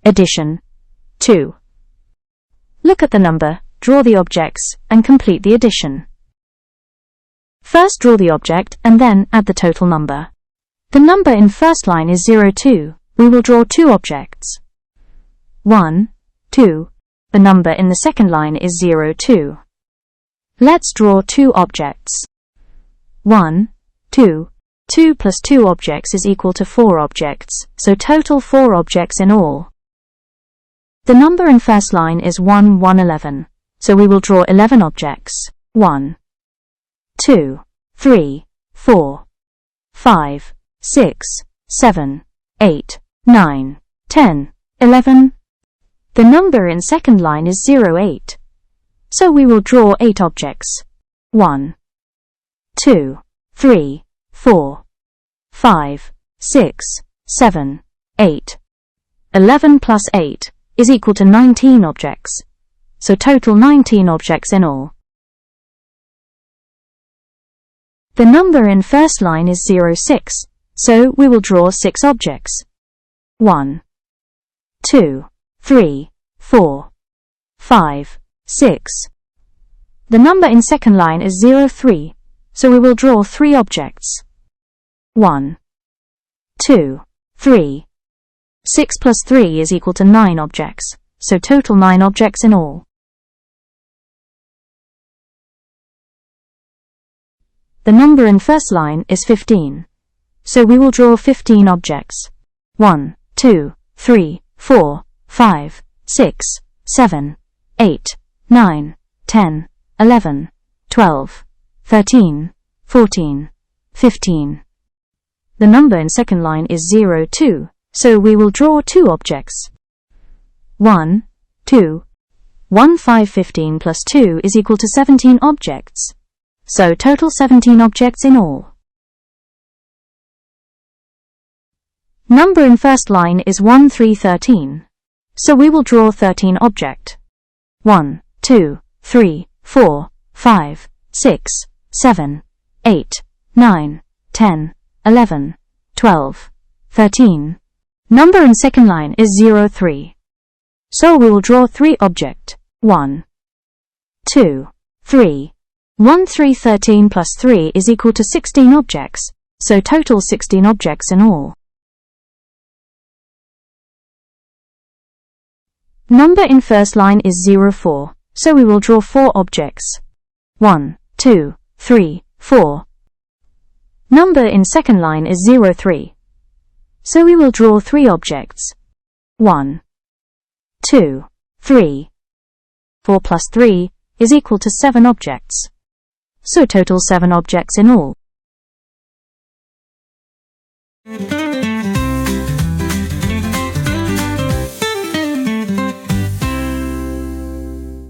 Addition. 2. Look at the number, draw the objects, and complete the addition. First draw the object and then add the total number. The number in first line is 02. We will draw two objects. 1, 2. The number in the second line is 02. Let's draw two objects. 1, 2. 2 plus 2 objects is equal to 4 objects, so total 4 objects in all. The number in first line is 1, 1, 11, so we will draw 11 objects. 1, 2, 3, 4, 5, 6, 7, 8, 9, 10, 11. The number in second line is 08, so we will draw 8 objects. 1, 2, 3, 4, 5, 6, 7, 8. 11 plus 8 is equal to 19 objects, so total 19 objects in all. The number in first line is 06, so we will draw 6 objects. 1, 2, 3, 4, 5, 6. The number in second line is 03, so we will draw 3 objects. 1, 2, 3. 6 plus 3 is equal to 9 objects, so total 9 objects in all. The number in first line is 15, so we will draw 15 objects. 1, 2, 3, 4, 5, 6, 7, 8, 9, 10, 11, 12, 13, 14, 15. The number in second line is 02, so we will draw 2 objects. 1, 2. 1, 5, 15 plus 2 is equal to 17 objects, so total 17 objects in all. Number in first line is 1, 3, 13, so we will draw 13 object. 1, 2, 3, 4, 5, 6, 7, 8, 9, 10, 11, 12, 13. Number in second line is 03, so we will draw 3 object. 1, 2, 3. 1, 3, 13 plus 3 is equal to 16 objects, so total 16 objects in all. Number in first line is 04, so we will draw 4 objects. 1, 2, 3, 4. Number in second line is 03, so we will draw 3 objects. 1, 2, 3. 4 plus 3 is equal to 7 objects, so total 7 objects in all.